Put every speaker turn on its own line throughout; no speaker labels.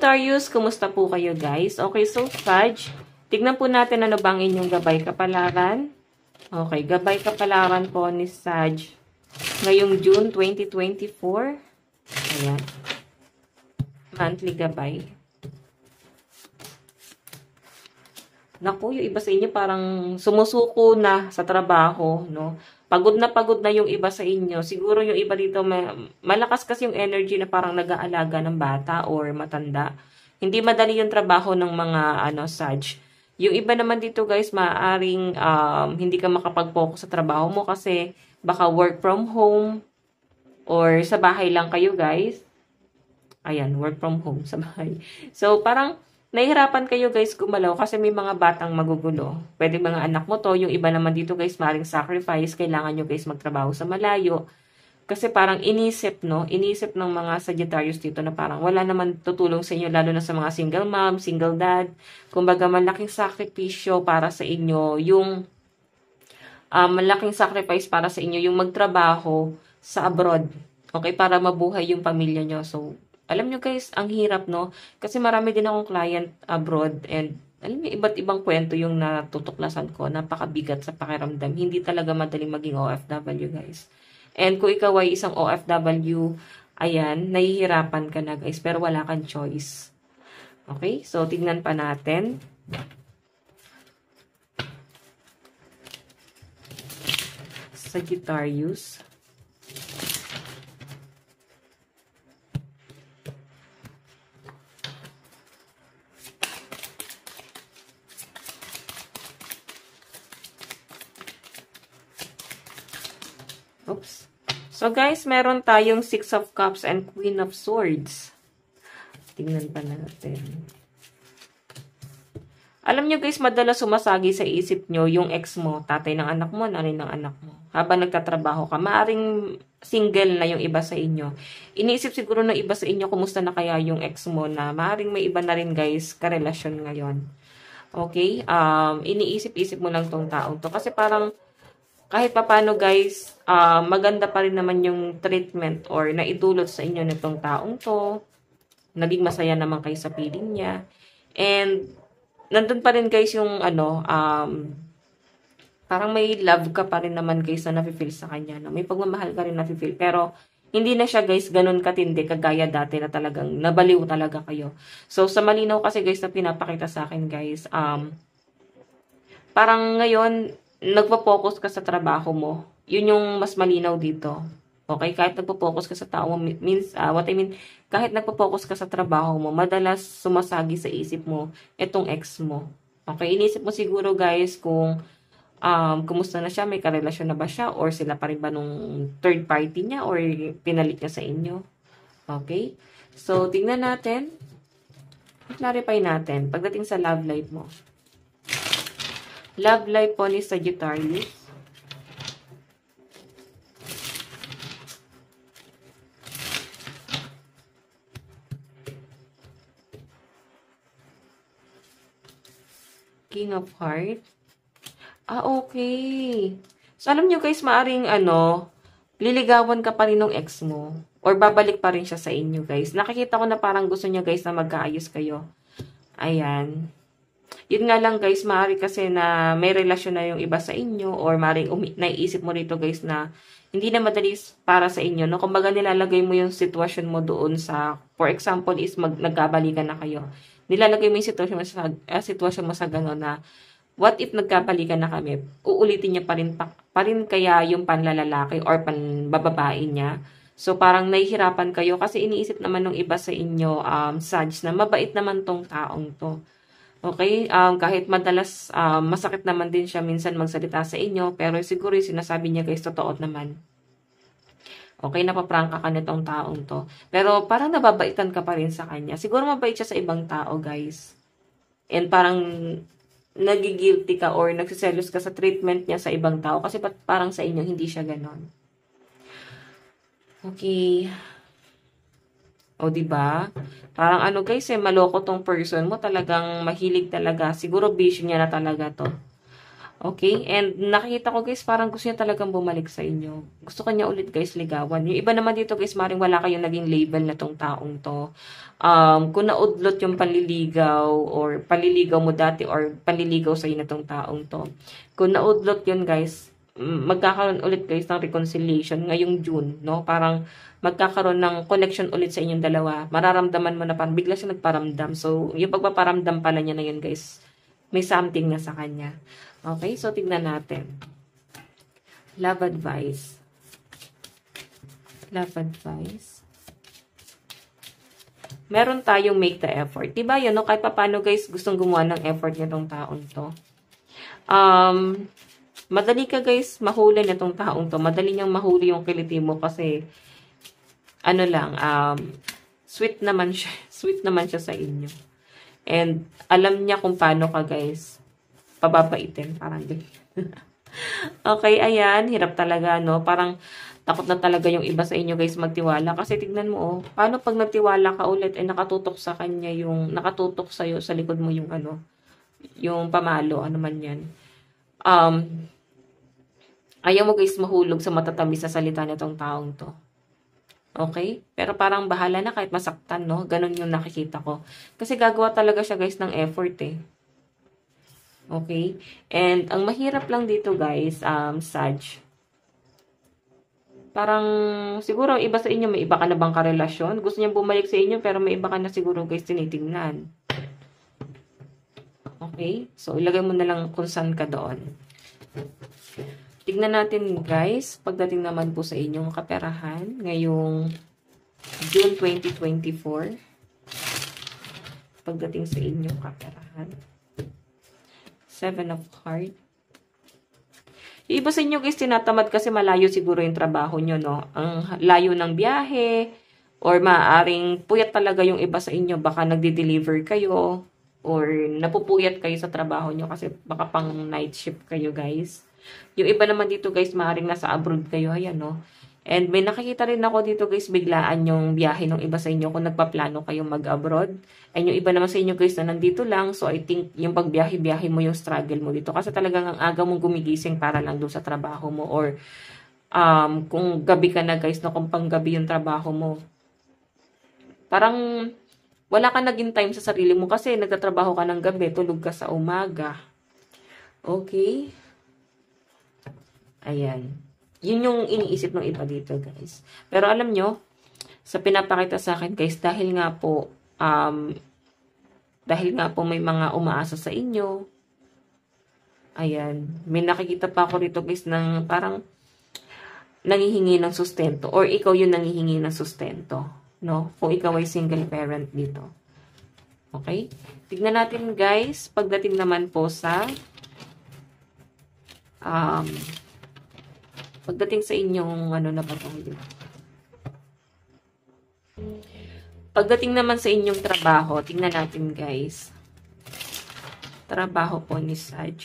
Sagittarius, kumusta po kayo guys? Okay, so Sag, tignan po natin ano bang inyong gabay kapalaran. Okay, gabay kapalaran po ni Sag ngayong June 2024. Ayan. Monthly gabay. Naku, yung iba sa inyo parang sumusuko na sa trabaho, no? Pagod na yung iba sa inyo. Siguro yung iba dito, malakas kasi yung energy na parang nag-aalaga ng bata or matanda. Hindi madali yung trabaho ng mga Sag. Yung iba naman dito guys, maaaring hindi ka makapag-focus sa trabaho mo kasi baka work from home or sa bahay lang kayo guys. Ayan, work from home sa bahay. So, parang nahihirapan kayo guys gumalaw kasi may mga batang magugulo. Pwede mga anak mo to. Yung iba naman dito guys, maring sacrifice. Kailangan nyo guys magtrabaho sa malayo. Kasi parang inisip ng mga Sagittarius dito na parang wala naman tutulong sa inyo, lalo na sa mga single mom, single dad. Kumbaga malaking sakripisyo para sa inyo yung malaking sacrifice para sa inyo yung magtrabaho sa abroad. Okay, para mabuhay yung pamilya nyo. So, alam nyo guys, ang hirap, no? Kasi marami din akong client abroad and alam nyo, iba't ibang kwento yung natutuklasan ko. Napakabigat sa pakiramdam. Hindi talaga madaling maging OFW, guys. And kung ikaw ay isang OFW, ayan, nahihirapan ka na, guys. Pero wala kang choice. Okay? So, tignan pa natin. Sagittarius. Oops. So guys, meron tayong 6 of Cups and Queen of Swords. Tingnan pa natin. Alam nyo guys, madalas sumasagi sa isip nyo yung ex mo, tatay ng anak mo, nanay ng anak mo. Habang nagtatrabaho ka, maaring single na yung iba sa inyo. Iniisip siguro ng iba sa inyo, kumusta na kaya yung ex mo na maaring may iba na rin guys, karelasyon ngayon. Okay? Iniisip-isip mo lang tong taong to. Kasi parang, kahit papano guys, maganda pa rin naman yung treatment or naidulot sa inyo nitong taong to. Naging masaya naman kayo sa piling niya. And, nandun pa rin guys yung parang may love ka pa rin naman guys na nafe-feel sa kanya. No? May pagmamahal ka rin nafe-feel. Pero, hindi na siya guys ganun katindi kagaya dati na talagang nabaliw talaga kayo. So, sa malinaw kasi guys na pinapakita sa akin guys, parang ngayon, nagpo-focus ka sa trabaho mo. Yun yung mas malinaw dito. Okay? Kahit nagpo-focus ka sa tao mo, kahit nagpo-focus ka sa trabaho mo, madalas sumasagi sa isip mo itong ex mo. Okay? Inisip mo siguro guys kung kumusta na siya, may karelasyon na ba siya, or sila pa rin ba nung third party niya, or pinalit niya sa inyo. Okay? So, tingnan natin. Clarify natin. Pagdating sa love life mo. Love life po ni Sagittarius. King of Hearts. Okay. So, alam nyo guys, maaring liligawan ka pa rin ng ex mo. Or babalik pa rin siya sa inyo guys. Nakikita ko na parang gusto niya guys na magkaayos kayo. Ayan. Yun nga lang guys, maaari kasi na may relasyon na yung iba sa inyo or maaari naiisip mo rito guys na hindi na madali para sa inyo. No? Kumbaga nilalagay mo yung sitwasyon mo doon sa, for example is nagkabalikan na kayo. Nilalagay mo yung sitwasyon mo sa gano'n na what if nagkabalikan na kami, uulitin niya pa rin kaya yung panlalalaki or panbababae niya. So parang nahihirapan kayo kasi iniisip naman ng iba sa inyo, Sag, na mabait naman tong taong to. Okay? Kahit madalas masakit naman din siya minsan magsalita sa inyo, pero siguro yung sinasabi niya guys, totoo naman. Okay, napaprangka ka nitong taong to. Pero parang nababaitan ka pa rin sa kanya. Siguro mabait siya sa ibang tao guys. And parang nagigilty ka or nagsiselos ka sa treatment niya sa ibang tao kasi parang sa inyo hindi siya ganon. Okay. O, diba? Parang guys, maloko tong person mo. Talagang mahilig talaga. Siguro bisyo niya na talaga to. Okay? And nakikita ko guys, parang gusto niya talagang bumalik sa inyo. Gusto kanya ulit guys ligawan. Yung iba naman dito guys, maring wala kayong naging label na tong taong to. Kung naudlot yung panliligaw or panliligaw mo dati or panliligaw sa inyo na tong taong to. Kung naudlot yun guys, magkakaroon ulit guys ng reconciliation ngayong June, no? Parang magkakaroon ng connection ulit sa inyong dalawa. Mararamdaman mo na parang bigla siya nagparamdam. So, yung pagpaparamdam pala niya na yun guys, may something na sa kanya. Okay, so tignan natin. Love advice. Love advice. Meron tayong make the effort. Diba yun, no? Kahit paano guys, gustong gumawa ng effort nitong taon to. Madali ka guys mahuli nitong taong to. Madali niyang mahuli yung kiliti mo kasi ano lang, sweet naman siya. Sweet naman siya sa inyo. And alam niya kung paano ka guys pababaitin. Parang okay, ayan. Hirap talaga, no? Parang takot na talaga yung iba sa inyo guys magtiwala. Kasi tignan mo, oh. Paano pag nagtiwala ka ulit, nakatutok sa kanya yung, nakatutok sa'yo, sa likod mo yung ano, yung pamalo, ano man yan. Ayaw mo guys mahulog sa matatamis sa salita nitong taong to. Okay? Pero parang bahala na kahit masaktan, no? Ganon yung nakikita ko. Kasi gagawa talaga siya guys ng effort eh. Okay? And ang mahirap lang dito guys, Sag. Parang siguro iba sa inyo, may iba ka na bang karelasyon? Gusto niyang bumalik sa inyo pero may iba ka na siguro guys tinitingnan. Okay? So ilagay mo na lang kung saan ka doon. Tignan natin guys, pagdating naman po sa inyong kaperahan, ngayong June 2024. Pagdating sa inyong kaperahan. 7 of Hearts. Yung iba sa inyo guys, tinatamad kasi malayo siguro yung trabaho nyo, no? Ang layo ng biyahe, or maaaring puyat talaga yung iba sa inyo, baka nagde-deliver kayo, or napupuyat kayo sa trabaho nyo kasi baka pang night shift kayo guys. Yung iba naman dito guys, maaaring nasa abroad kayo, ayan no. And may nakikita rin ako dito guys, biglaan yung biyahe ng iba sa inyo kung nagpaplano kayong mag-abroad. And yung iba naman sa inyo guys na nandito lang, so I think yung pagbiyahe-biyahe mo yung struggle mo dito. Kasi talagang ang aga mong gumigising para lang doon sa trabaho mo. Or kung gabi ka na guys, no, kung panggabi yung trabaho mo. Parang wala ka naging time sa sarili mo kasi nagtatrabaho ka ng gabi, tulog ka sa umaga. Okay? Ayan. Yun yung iniisip ng iba dito, guys. Pero alam nyo, sa pinapakita sa akin, guys, dahil nga po may mga umaasa sa inyo. Ayan. May nakikita pa ako rito, guys, ng parang nangihingi ng sustento. Or ikaw yung nangihingi ng sustento. No? Kung ikaw ay single parent dito. Okay? Tignan natin, guys, pagdating naman po sa pagdating sa inyong, ano na ba ito? Pagdating naman sa inyong trabaho, tingnan natin guys. Trabaho po ni Sag.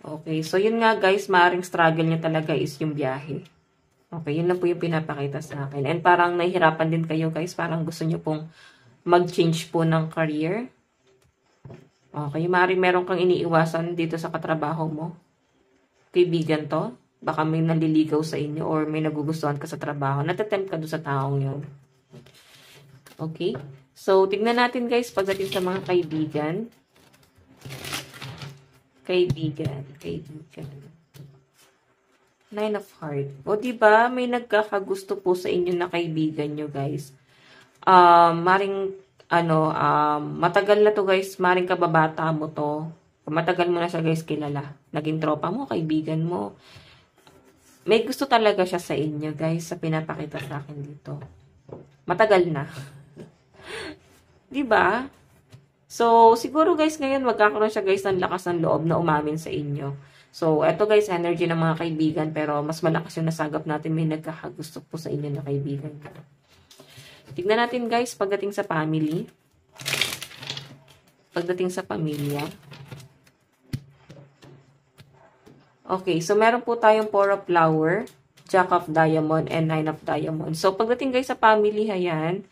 Okay, so yun nga guys, maaaring struggle niya talaga is yung biyahe. Okay, yun lang po yung pinapakita sa akin. And parang nahihirapan din kayo guys, parang gusto nyo pong mag-change po ng career. Okay, maaaring meron kang iniiwasan dito sa katrabaho mo. Kaibigan to. Baka may naliligaw sa inyo or may nagugustuhan ka sa trabaho. Natatempt ka doon sa taong yun. Okay? So, tignan natin guys pagdating sa mga kaibigan. Kaibigan. Nine of Hearts. O, diba? May nagkakagusto po sa inyo na kaibigan nyo guys. Maring matagal na to guys, maring kababata mo to. Matagal mo na siya guys kilala. Naging tropa mo, kaibigan mo. May gusto talaga siya sa inyo guys, sa pinapakita sa akin dito. Matagal na. Diba? So, siguro guys ngayon magkakaroon siya guys ng lakas ng loob na umamin sa inyo. So, eto guys, energy ng mga kaibigan, pero mas malakas yung nasagap natin, may nagkakagusto po sa inyo na kaibigan. Tignan natin guys, pagdating sa family. Pagdating sa pamilya. Okay, so meron po tayong 4 of flower, Jack of diamond, and 9 of diamond. So pagdating guys sa family, ayan,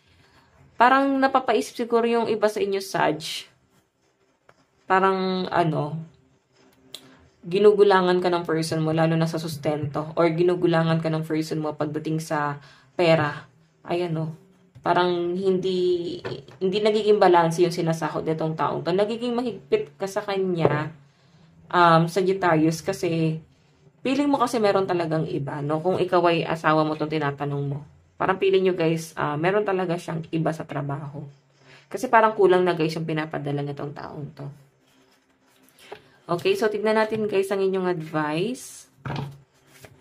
parang napapaisip siguro yung iba sa inyo, Sag. parang ginugulangan ka ng person mo, lalo na sa sustento, or ginugulangan ka ng person mo pagdating sa pera. Ayan o. Parang hindi nagiging balanse yung sinasahod nitong taong to. Nagiging mahigpit ka sa kanya, Sagittarius, kasi feeling mo kasi meron talagang iba, no? Kung ikaw ay asawa mo itong tinatanong mo. Parang feeling nyo guys, meron talaga siyang iba sa trabaho. Kasi parang kulang na guys yung pinapadala nitong taong to. Okay, so tignan natin guys ang inyong advice.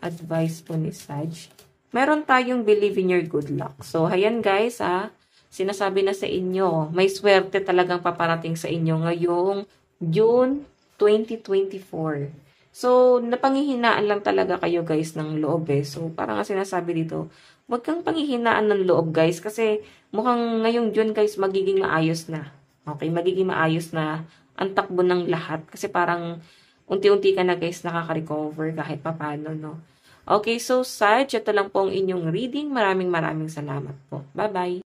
Advice po ni Sag. Meron tayong believe in your good luck. So, ayan guys, sinasabi na sa inyo, may swerte talagang paparating sa inyo ngayong June 2024. So, napanghihinaan lang talaga kayo guys ng loob eh. So, parang sinasabi dito, wag kang panghihinaan ng loob guys kasi mukhang ngayong June guys magiging maayos na. Okay, magiging maayos na ang takbo ng lahat kasi parang unti-unti ka na guys nakaka-recover kahit papano, no? Okay, so Sag, ito lang po ang inyong reading. Maraming salamat po. Bye-bye!